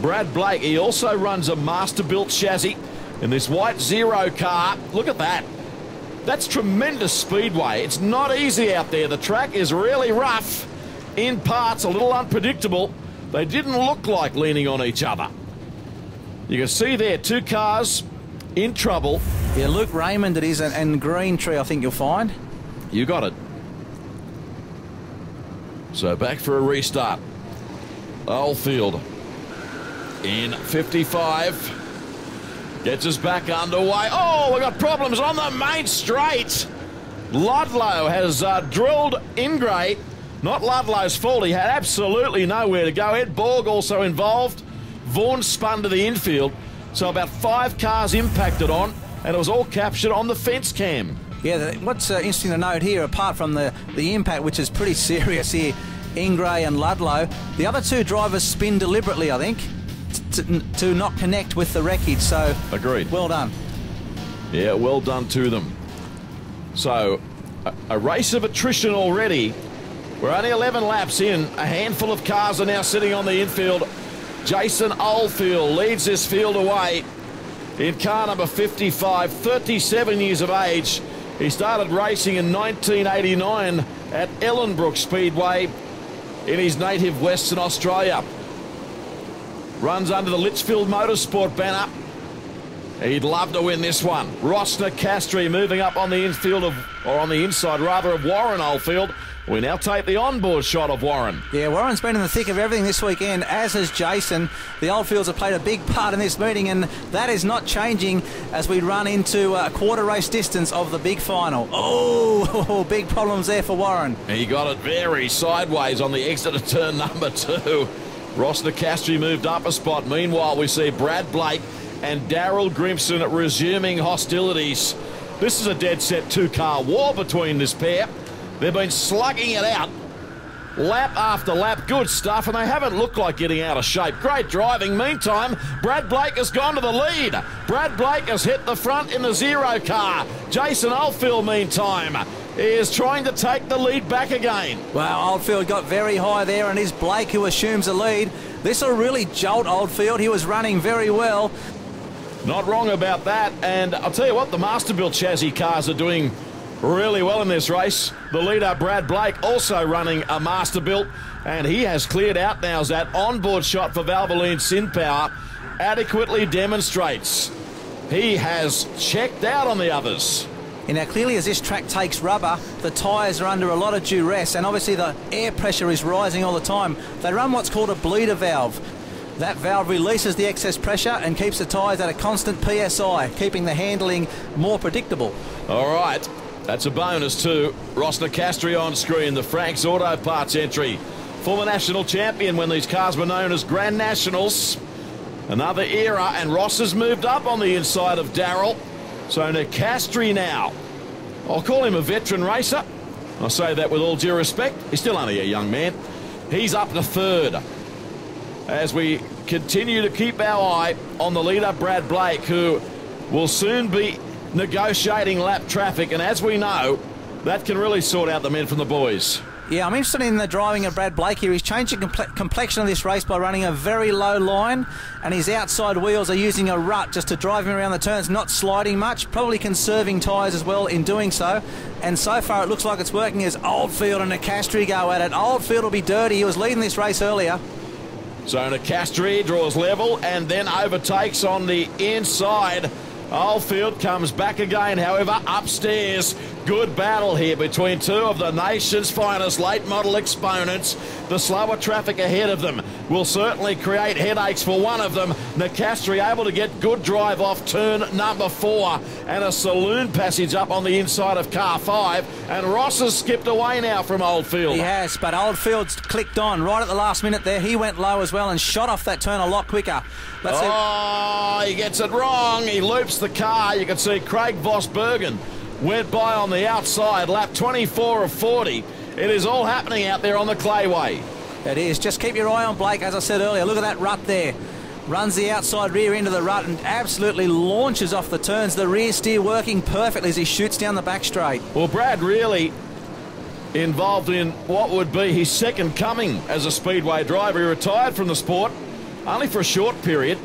Brad Blake, he also runs a Masterbuilt chassis in this white Zero car. Look at that. That's tremendous speedway. It's not easy out there. The track is really rough. In parts, a little unpredictable. They didn't look like leaning on each other. You can see there, 2 cars in trouble. Yeah, Luke Raymond it is, and Greentree, I think you'll find. You got it. So back for a restart. Oldfield in 55. Gets us back underway. Oh, we've got problems on the main straight. Ludlow has drilled Ingray. Not Ludlow's fault. He had absolutely nowhere to go. Ed Borg also involved. Vaughan spun to the infield. So about 5 cars impacted on, and it was all captured on the fence cam. Yeah, what's interesting to note here, apart from the impact, which is pretty serious here, Ingray and Ludlow, the other two drivers spin deliberately, I think, to not connect with the wreckage. So, agreed. Well done. Yeah, well done to them. So, a race of attrition already. We're only 11 laps in. A handful of cars are now sitting on the infield. Jason Oldfield leads this field away in car number 55, 37 years of age. He started racing in 1989 at Ellenbrook Speedway in his native Western Australia. Runs under the Litchfield Motorsport banner. He'd love to win this one. Ross Nicastri moving up on the infield of, or on the inside rather, of Warren Oldfield. We now take the onboard shot of Warren. Yeah, Warren's been in the thick of everything this weekend, as has Jason. The Oldfields have played a big part in this meeting, and that is not changing as we run into a quarter race distance of the big final. Oh, big problems there for Warren. He got it very sideways on the exit of turn number 2. Ross Nicastri moved up a spot. Meanwhile, we see Brad Blake and Darrell Grimson resuming hostilities. This is a dead set two-car war between this pair. They've been slugging it out lap after lap. Good stuff, and they haven't looked like getting out of shape. Great driving. Meantime, Brad Blake has gone to the lead. Brad Blake has hit the front in the 0 car. Jason Oldfield, meantime, is trying to take the lead back again. Wow, Oldfield got very high there, and it's Blake who assumes the lead. This will really jolt Oldfield. He was running very well. Not wrong about that, and I'll tell you what, the Masterbuilt chassis cars are doing really well in this race. The leader, Brad Blake, also running a Masterbuilt, and he has cleared out now as that onboard shot for Valvoline SynPower adequately demonstrates. He has checked out on the others. And now clearly as this track takes rubber, the tyres are under a lot of duress, and obviously the air pressure is rising all the time. They run what's called a bleeder valve. That valve releases the excess pressure and keeps the tyres at a constant PSI, keeping the handling more predictable. All right, that's a bonus too. Ross Nicastri on screen, the Frank's Auto Parts entry. Former national champion when these cars were known as Grand Nationals. Another era, and Ross has moved up on the inside of Darrell. So Nicastri now, I'll call him a veteran racer. I say that with all due respect. He's still only a young man. He's up to third as we continue to keep our eye on the leader, Brad Blake, who will soon be negotiating lap traffic. And as we know, that can really sort out the men from the boys. Yeah, I'm interested in the driving of Brad Blake here. He's changed the complexion of this race by running a very low line, and his outside wheels are using a rut just to drive him around the turns, not sliding much, probably conserving tyres as well in doing so. And so far it looks like it's working as Oldfield and Nicastri go at it. Oldfield will be dirty. He was leading this race earlier. So Nicastri draws level and then overtakes on the inside. Oldfield comes back again, however, upstairs. Good battle here between two of the nation's finest late model exponents. The slower traffic ahead of them will certainly create headaches for one of them. Nicastri able to get good drive off turn number 4 and a saloon passage up on the inside of car 5. And Ross has skipped away now from Oldfield. He has, but Oldfield's clicked on right at the last minute there. He went low as well and shot off that turn a lot quicker. He gets it wrong. He loops the car. You can see Craig Vosbergen went by on the outside, lap 24 of 40. It is all happening out there on the clayway. It is. Just keep your eye on Blake, as I said earlier. Look at that rut there. Runs the outside rear into the rut and absolutely launches off the turns. The rear steer working perfectly as he shoots down the back straight. Well, Brad really involved in what would be his second coming as a speedway driver. He retired from the sport only for a short period,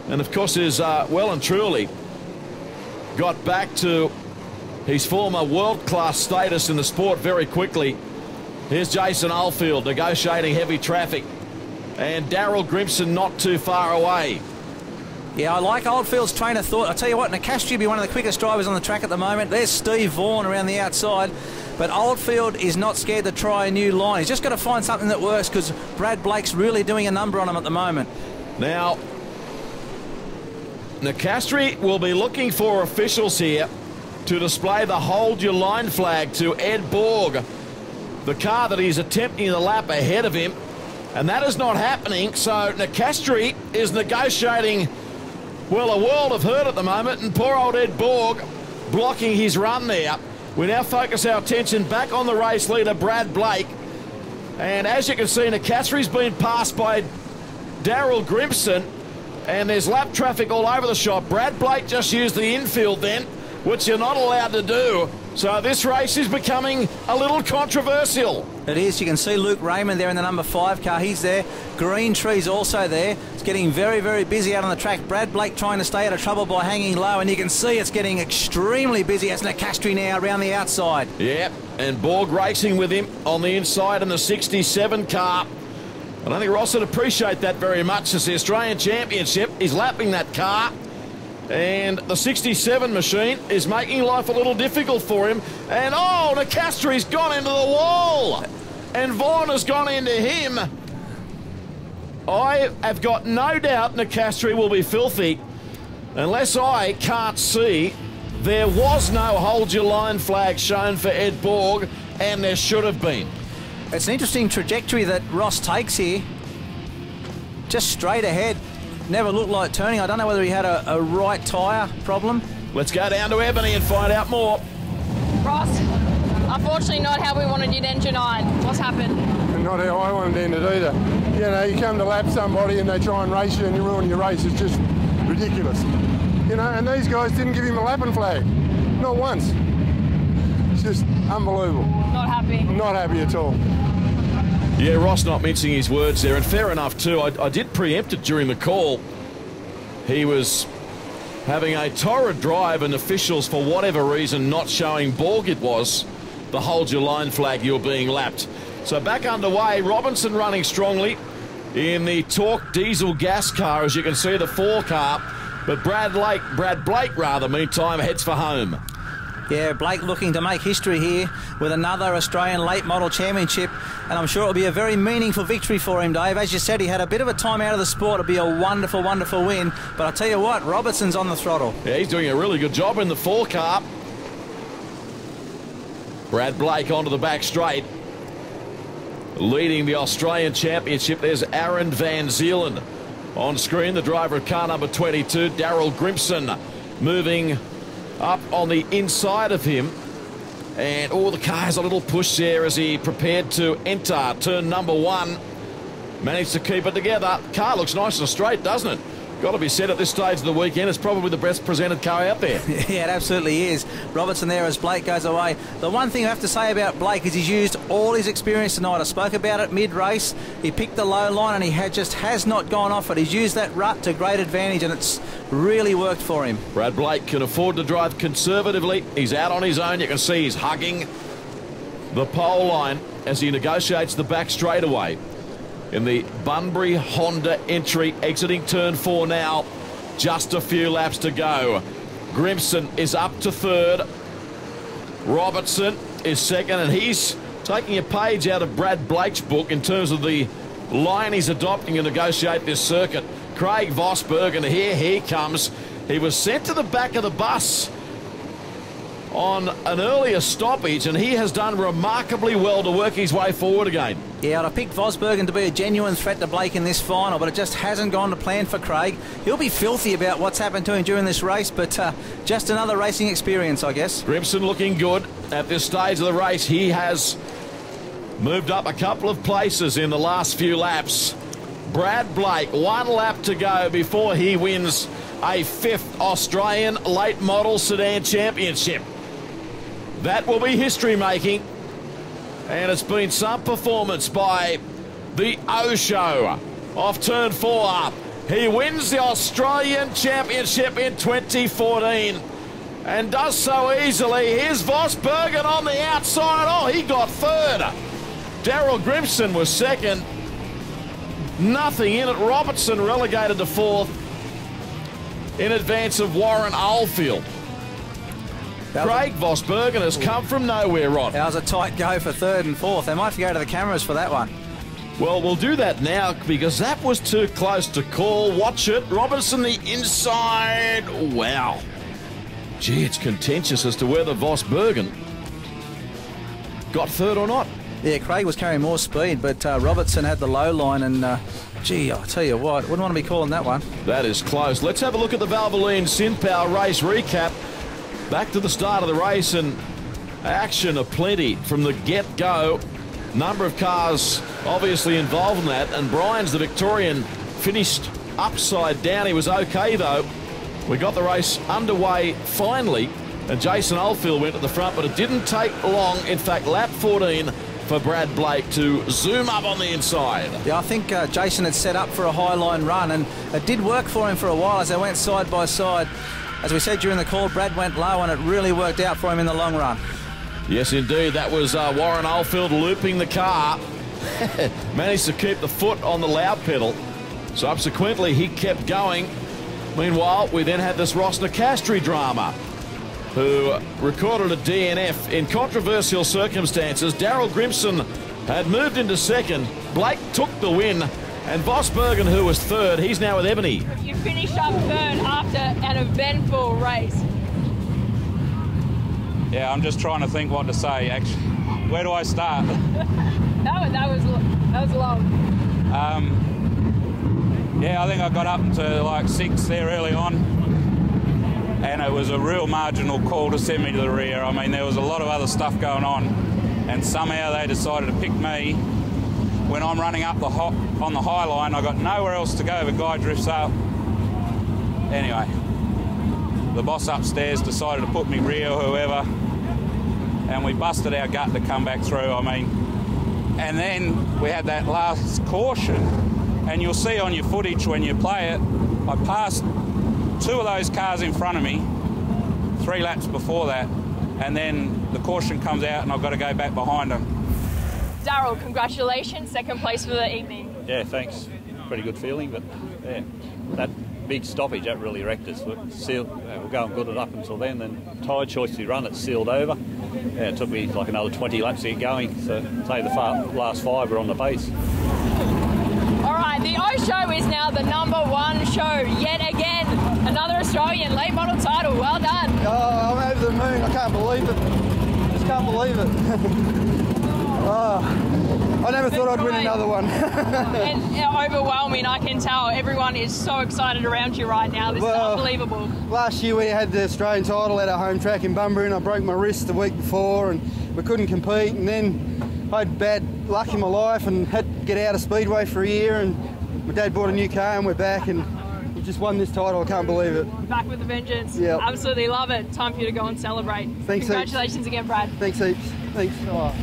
and of course is well and truly got back to his former world-class status in the sport very quickly. Here's Jason Oldfield negotiating heavy traffic, and Darrell Grimson not too far away. Yeah, I like Oldfield's train of thought. I'll tell you what, Nicastri will be one of the quickest drivers on the track at the moment. There's Steve Vaughan around the outside, but Oldfield is not scared to try a new line. He's just got to find something that works, because Brad Blake's really doing a number on him at the moment. Now, Nicastri will be looking for officials here to display the hold your line flag to Ed Borg, the car that he's attempting the lap ahead of him, and that is not happening. So Nicastri is negotiating, well, a world of hurt at the moment, and poor old Ed Borg blocking his run there. We now focus our attention back on the race leader, Brad Blake. And as you can see, Nicastre's been passed by Darrell Grimson, and there's lap traffic all over the shop. Brad Blake just used the infield then, which you're not allowed to do. So this race is becoming a little controversial. It is. You can see Luke Raymond there in the number 5 car. He's there. Green Tree's also there. It's getting very, very busy out on the track. Brad Blake trying to stay out of trouble by hanging low, and you can see it's getting extremely busy as Nicastre now around the outside. Yep, and Borg racing with him on the inside in the 67 car. I don't think Ross would appreciate that very much as the Australian Championship is lapping that car. And the 67 machine is making life a little difficult for him. And oh, Nicastre's gone into the wall. And Vaughan has gone into him. I have got no doubt Nicastre will be filthy. Unless I can't see, there was no hold your line flag shown for Ed Borg, and there should have been. It's an interesting trajectory that Ross takes here. Just straight ahead. Never looked like turning. I don't know whether he had a right tyre problem. Let's go down to Ebony and find out more. Ross, unfortunately not how we wanted you to enter 9. What's happened? Not how I wanted to end it either. You know, you come to lap somebody and they try and race you and you ruin your race. It's just ridiculous. You know, and these guys didn't give him a lapping flag. Not once. It's just unbelievable. Not happy? I'm not happy at all. Yeah, Ross not mincing his words there, and fair enough too. I did preempt it during the call. He was having a torrid drive, and officials, for whatever reason, not showing Borg it was the hold your line flag, you're being lapped. So back underway, Robinson running strongly in the Torque diesel gas car, as you can see, the 4 car. But Brad Blake, meantime, heads for home. Yeah, Blake looking to make history here with another Australian late model championship, and I'm sure it'll be a very meaningful victory for him, Dave. As you said, he had a bit of a time out of the sport. It'll be a wonderful, wonderful win. But I tell you what, Robertson's on the throttle. Yeah, he's doing a really good job in the 4 car. Brad Blake onto the back straight, leading the Australian Championship. There's Aaron Van Zeelen on screen, the driver of car number 22. Darrell Grimson moving up on the inside of him, and the car has a little push there as he prepared to enter turn number 1. Managed to keep it together. Car looks nice and straight, doesn't it? Got to be said, at this stage of the weekend, it's probably the best presented car out there. Yeah, it absolutely is. Robertson there as Blake goes away. The one thing I have to say about Blake is he's used all his experience tonight. I spoke about it mid-race. He picked the low line and he just has not gone off it. He's used that rut to great advantage, and it's really worked for him. Brad Blake can afford to drive conservatively. He's out on his own. You can see he's hugging the pole line as he negotiates the back straightaway in the Bunbury Honda entry, exiting turn 4 now. Just a few laps to go. Grimson is up to 3rd. Robertson is 2nd, and he's taking a page out of Brad Blake's book in terms of the line he's adopting to negotiate this circuit. Craig Vosbergen, here he comes. He was sent to the back of the bus on an earlier stoppage, and he has done remarkably well to work his way forward again. Yeah, I picked Vosbergen to be a genuine threat to Blake in this final, but it just hasn't gone to plan for Craig. He'll be filthy about what's happened to him during this race, but just another racing experience, I guess. Grimson looking good at this stage of the race. He has moved up a couple of places in the last few laps. Brad Blake, 1 lap to go before he wins a 5th Australian late model sedan championship. That will be history-making, and it's been some performance by the O-Show off turn 4 up. He wins the Australian Championship in 2014 and does so easily. Here's Vosbergen on the outside. Oh, he got 3rd. Darrell Grimson was 2nd. Nothing in it. Robertson relegated to 4th in advance of Warren Oldfield. Craig Vosbergen has come from nowhere, Rod. That was a tight go for 3rd and 4th. They might have to go to the cameras for that one. Well, we'll do that now because that was too close to call. Watch it. Robertson the inside. Wow. Gee, it's contentious as to whether Vosbergen got 3rd or not. Yeah, Craig was carrying more speed, but Robertson had the low line, and gee, I'll tell you what, wouldn't want to be calling that one. That is close. Let's have a look at the Valvoline SynPower race recap. Back to the start of the race, and action aplenty from the get-go. Number of cars obviously involved in that, and Brian's the Victorian finished upside down. He was okay though. We got the race underway finally, and Jason Oldfield went at the front, but it didn't take long. In fact, lap 14 for Brad Blake to zoom up on the inside. Yeah, I think Jason had set up for a high line run, and it did work for him for a while as they went side by side. As we said during the call, Brad went low, and it really worked out for him in the long run. Yes, indeed. That was Warren Oldfield looping the car. Managed to keep the foot on the loud pedal. Subsequently, he kept going. Meanwhile, we then had this Ross Nicastri drama, who recorded a DNF in controversial circumstances. Daryl Grimson had moved into second. Blake took the win. And Vosbergen, who was third, he's now with Ebony. You finished up third after an eventful race. Yeah, I'm just trying to think what to say, actually. Where do I start? that was long. Yeah, I think I got up to like 6 there early on, and it was a real marginal call to send me to the rear. I mean, there was a lot of other stuff going on, and somehow they decided to pick me. When I'm running up on the high line, I got nowhere else to go. The guy drifts up. Anyway, the boss upstairs decided to put me rear or whoever, and we busted our gut to come back through, I mean. And then we had that last caution, and you'll see on your footage when you play it, I passed 2 of those cars in front of me 3 laps before that, and then the caution comes out and I've got to go back behind them. Darryl, congratulations, second place for the evening. Yeah, thanks. Pretty good feeling, but yeah, that big stoppage, that really wrecked us. We're going good up until then tyre choice we run, it sealed over. Yeah, it took me like another 20 laps to get going, so say the last 5 were on the base. All right, the O Show is now the #1 show yet again. Another Australian late model title, well done. Oh, I'm over the moon, I can't believe it. Just can't believe it. Oh, I never thought I'd win another one. And overwhelming, I can tell. Everyone is so excited around you right now. This is unbelievable. Last year we had the Australian title at our home track in Bunbury, and I broke my wrist the week before and we couldn't compete, and then I had bad luck in my life and had to get out of Speedway for a year, and my dad bought a new car and we're back, and we just won this title. I can't believe it. Back with a vengeance. Yeah. Absolutely love it. Time for you to go and celebrate. Thanks. Congratulations again, Brad. Thanks heaps. Thanks. Oh.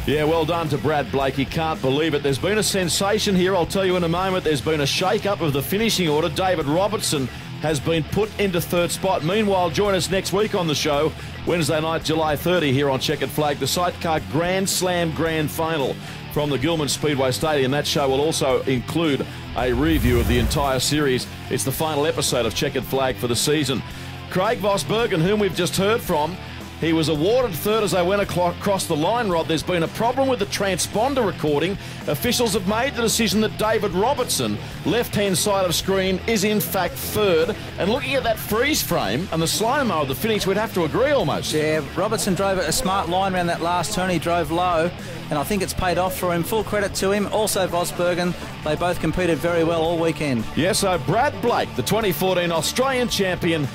Yeah, well done to Brad Blake. He can't believe it. There's been a sensation here, I'll tell you in a moment. There's been a shake-up of the finishing order. David Robertson has been put into third spot. Meanwhile, join us next week on the show, Wednesday night, July 30, here on Checkered Flag, the Sidecar Grand Slam Grand Final from the Gillman Speedway Stadium. That show will also include a review of the entire series. It's the final episode of Checkered Flag for the season. Craig Vosbergen, whom we've just heard from, he was awarded third as they went across the line, Rod. There's been a problem with the transponder recording. Officials have made the decision that David Robertson, left-hand side of screen, is in fact third. And looking at that freeze frame and the slow-mo of the finish, we'd have to agree almost. Yeah, Robertson drove a smart line around that last turn. He drove low, and I think it's paid off for him. Full credit to him. Also Vosbergen. They both competed very well all weekend. Yeah, so Brad Blake, the 2014 Australian champion,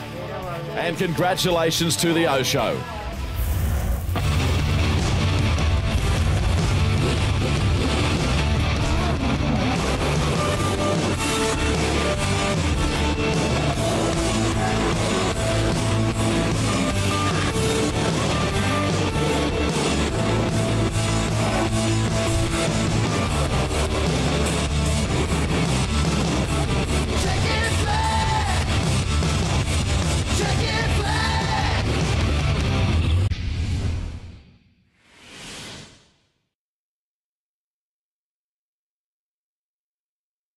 and congratulations to the O Show.